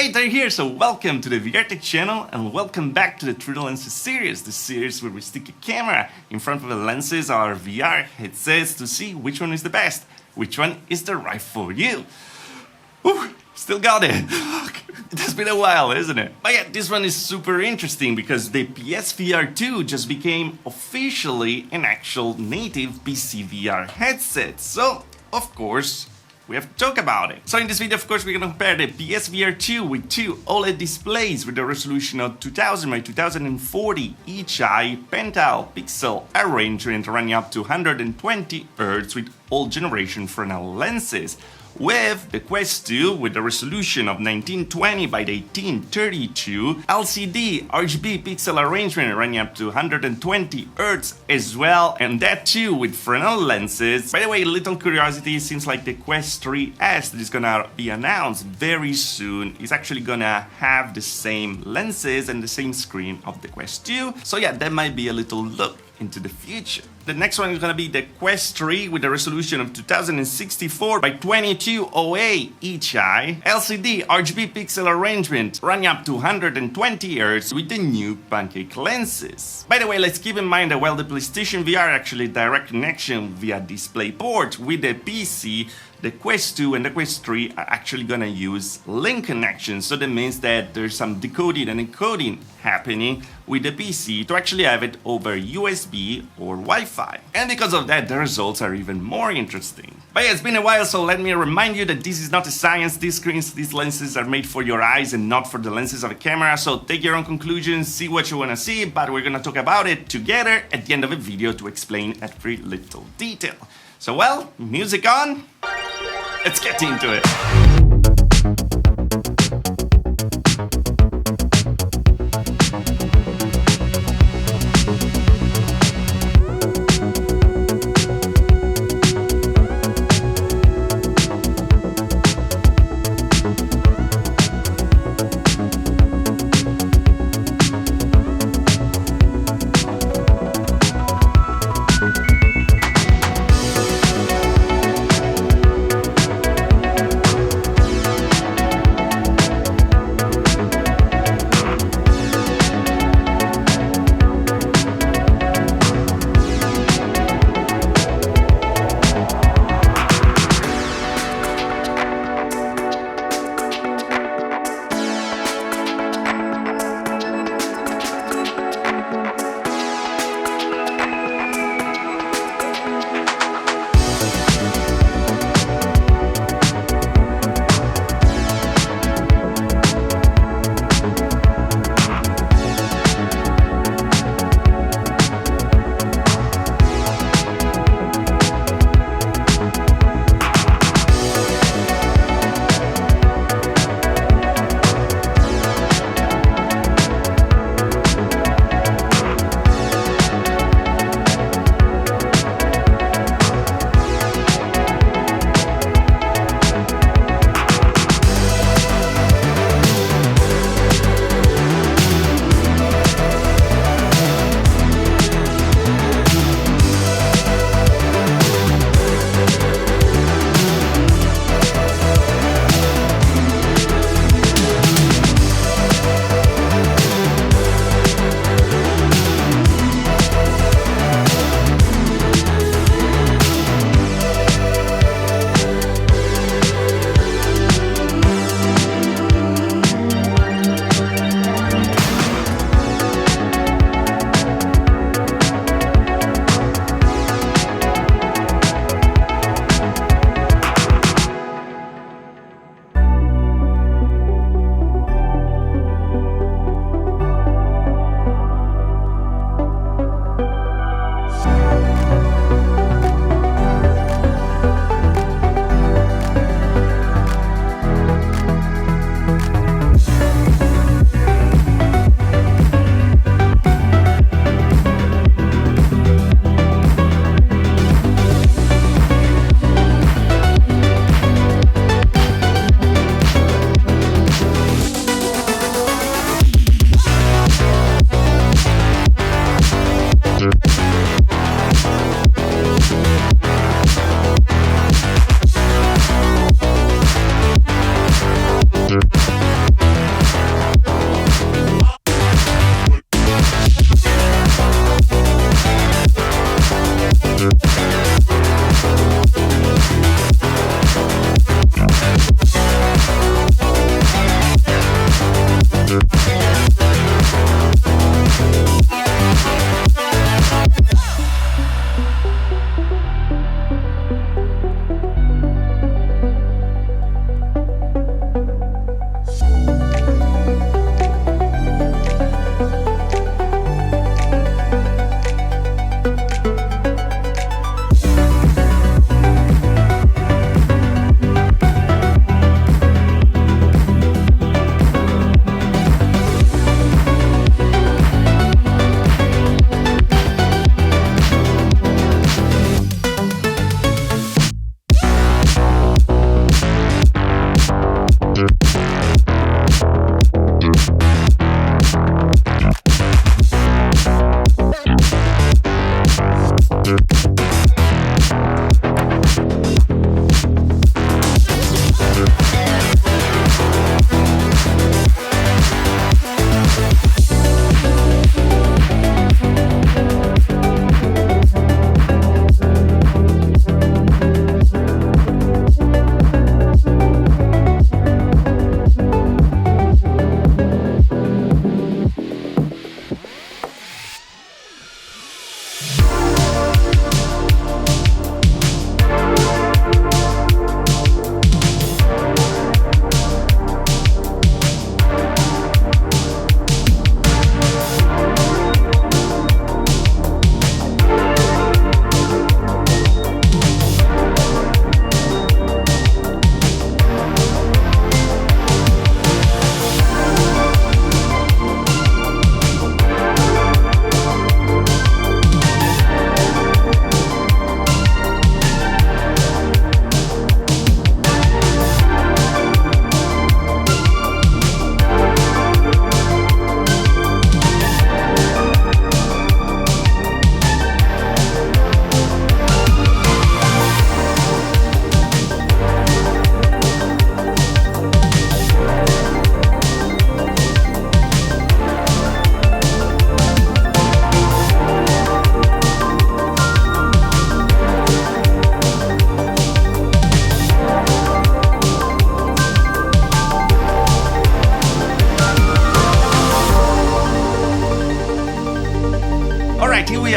Hey, they're here, so welcome to the VR Tech channel and welcome back to the Through the Lenses series, the series where we stick a camera in front of the lenses of our VR headsets to see which one is the best, which one is the right for you. Whew, still got it. It has been a while, isn't it? But yeah, this one is super interesting because the PSVR2 just became officially an actual native PCVR headset. So, of course, we have to talk about it. So in this video, of course, we're gonna compare the PSVR2 with two OLED displays with a resolution of 2000 by 2040 each eye pentile pixel arrangement running up to 120 Hz with all generation Fresnel lenses, with the Quest 2 with a resolution of 1920 by 1832 LCD RGB pixel arrangement running up to 120 Hz as well, and that too with Fresnel lenses. By the way, little curiosity, seems like the Quest 3S that is gonna be announced very soon is actually gonna have the same lenses and the same screen of the Quest 2, so yeah, that might be a little look into the future. The next one is gonna be the Quest 3 with a resolution of 2064 by 2208 each eye, LCD RGB pixel arrangement running up to 120 Hz with the new pancake lenses. By the way, let's keep in mind that while the PlayStation VR actually direct connection via DisplayPort with the PC, the Quest 2 and the Quest 3 are actually gonna use link connection, so that means that there's some decoding and encoding happening with the PC to actually have it over USB or Wi-Fi. And because of that, the results are even more interesting. But yeah, it's been a while, so let me remind you that this is not a science. These screens, these lenses are made for your eyes and not for the lenses of a camera, so take your own conclusions, see what you wanna see, but we're gonna talk about it together at the end of the video to explain every little detail. So well, music on, let's get into it.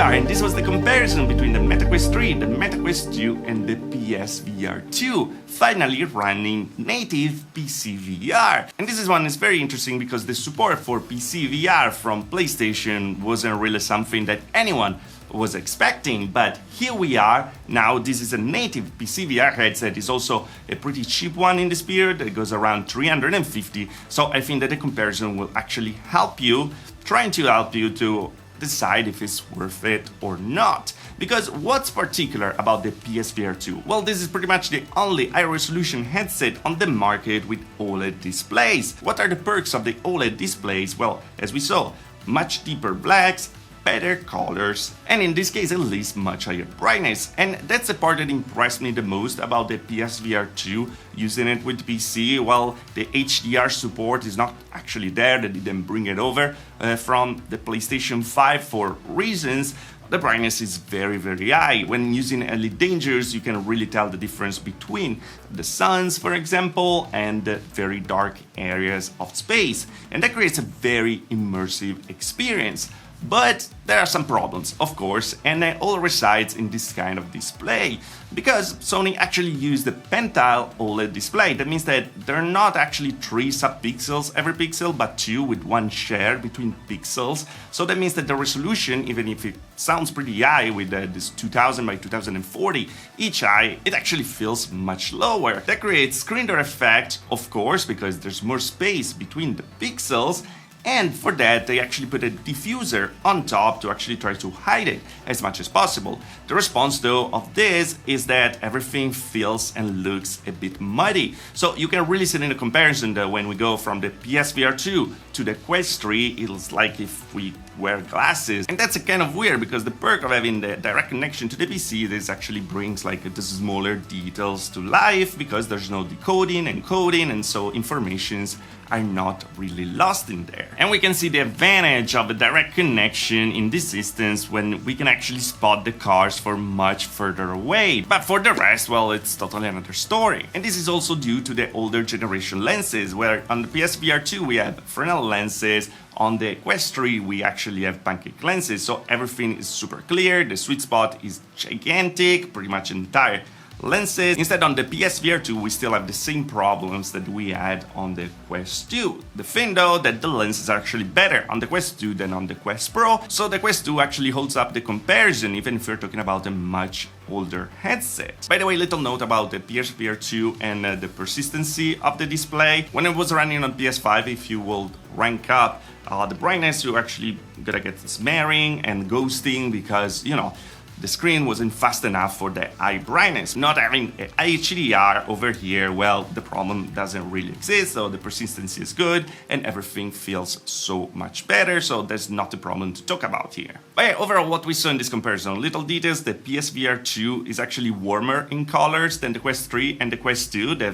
PCVR, and this was the comparison between the MetaQuest 3, the MetaQuest 2, and the PSVR2, finally running native PCVR. And this one is very interesting because the support for PCVR from PlayStation wasn't really something that anyone was expecting, but here we are. Now this is a native PCVR headset. It's also a pretty cheap one in this period. It goes around 350, so I think that the comparison will actually help you, trying to help you to decide if it's worth it or not. Because what's particular about the PSVR2? Well, this is pretty much the only high-resolution headset on the market with OLED displays. What are the perks of the OLED displays? Well, as we saw, much deeper blacks, better colors, and in this case at least much higher brightness. And that's the part that impressed me the most about the PSVR2 using it with PC. Well, the HDR support is not actually there, they didn't bring it over from the PlayStation 5 for reasons. The brightness is very high. When using LED dangers, you can really tell the difference between the suns, for example, and the very dark areas of space, and that creates a very immersive experience. But there are some problems, of course, and they all reside in this kind of display, because Sony actually used a pentile OLED display. That means that there are not actually 3 subpixels every pixel, but 2 with 1 share between pixels. So that means that the resolution, even if it sounds pretty high with this 2000 by 2040 each eye, it actually feels much lower. That creates screen door effect, of course, because there's more space between the pixels. And for that, they actually put a diffuser on top to actually try to hide it as much as possible. The response, though, of this is that everything feels and looks a bit muddy. So you can really see in the comparison that when we go from the PSVR2 to the Quest 3, it's like if we wear glasses. And that's a kind of weird, because the perk of having the direct connection to the PC, this actually brings like the smaller details to life, because there's no decoding and coding, and so informations are not really lost in there. And we can see the advantage of a direct connection in this instance when we can actually spot the cars for much further away. But for the rest, well, it's totally another story. And this is also due to the older generation lenses, where on the PSVR2 we have Fresnel lenses, on the Quest 3 we actually have pancake lenses, so everything is super clear, the sweet spot is gigantic, pretty much entire lenses. Instead, on the PSVR2 we still have the same problems that we had on the Quest 2. The thing though, that the lenses are actually better on the Quest 2 than on the Quest Pro, so the Quest 2 actually holds up the comparison, even if we're talking about a much older headset. By the way, little note about the PSVR2 and the persistency of the display. When it was running on PS5, if you will rank up the brightness, you're actually gonna get smearing and ghosting, because, you know, the screen wasn't fast enough for the high brightness. Not having a HDR over here, well, the problem doesn't really exist, so the persistency is good and everything feels so much better, so there's not a problem to talk about here. But yeah, overall what we saw in this comparison, little details, the PSVR2 is actually warmer in colors than the Quest 3 and the Quest 2. They're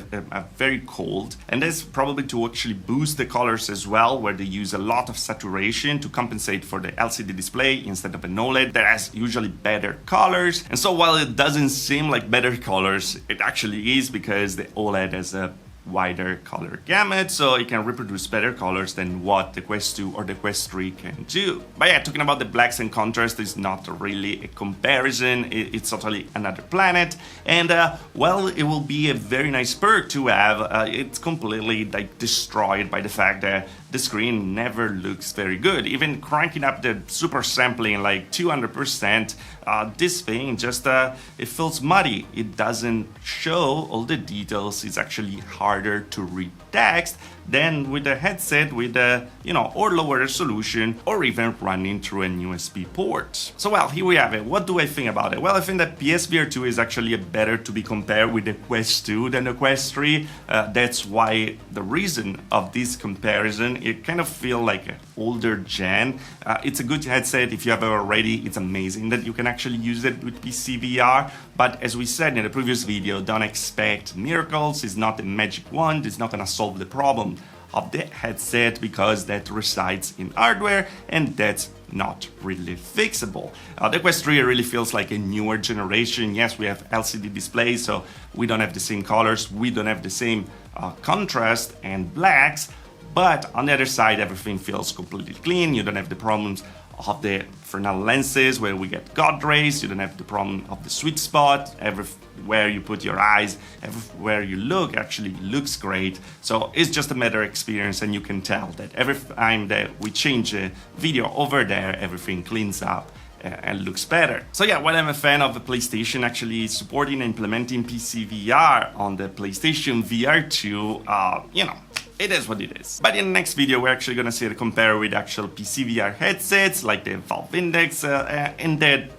very cold, and that's probably to actually boost the colors as well, where they use a lot of saturation to compensate for the LCD display instead of an OLED that has usually better colors. And so while it doesn't seem like better colors, it actually is, because the OLED has a wider color gamut, so it can reproduce better colors than what the Quest 2 or the Quest 3 can do. But yeah, talking about the blacks and contrast is not really a comparison, it's totally another planet, and well, it will be a very nice perk to have. It's completely like destroyed by the fact that the screen never looks very good. Even cranking up the super sampling like 200%, this thing just it feels muddy. It doesn't show all the details. It's actually harder to read text than with a headset with a, you know, or lower resolution, or even running through an USB port. So well, here we have it. What do I think about it? Well, I think that PSVR2 is actually better to be compared with the Quest 2 than the Quest 3. That's why the reason of this comparison, it kind of feels like an older gen. It's a good headset. If you have it already, it's amazing that you can actually use it with PCVR. But as we said in the previous video, don't expect miracles. It's not a magic wand. It's not gonna solve the problem of the headset, because that resides in hardware and that's not really fixable. The Quest 3 really feels like a newer generation. Yes, we have LCD displays, so we don't have the same colors, we don't have the same contrast and blacks, But on the other side, everything feels completely clean. You don't have the problems of the Fresnel lenses where we get God rays. You don't have the problem of the sweet spot. Everywhere you put your eyes, everywhere you look actually looks great. So it's just a matter of experience, and you can tell that every time that we change a video over there, everything cleans up and looks better. So yeah, while I'm a fan of the PlayStation actually supporting and implementing PCVR on the PlayStation VR2, you know, it is what it is. But in the next video, we're actually gonna see it compare with actual PCVR headsets, like the Valve Index, and then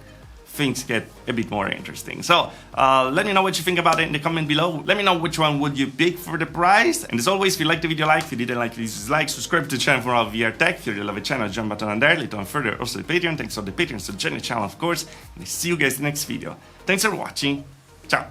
things get a bit more interesting. So let me know what you think about it in the comment below. Let me know which one would you pick for the price. And as always, if you liked the video, like. If you didn't like, please dislike. Subscribe to the channel for all VR tech. If you really love the channel, join button on there. Later on further, also the Patreon. Thanks to the Patreons to join the channel, of course. And I see you guys in the next video. Thanks for watching. Ciao.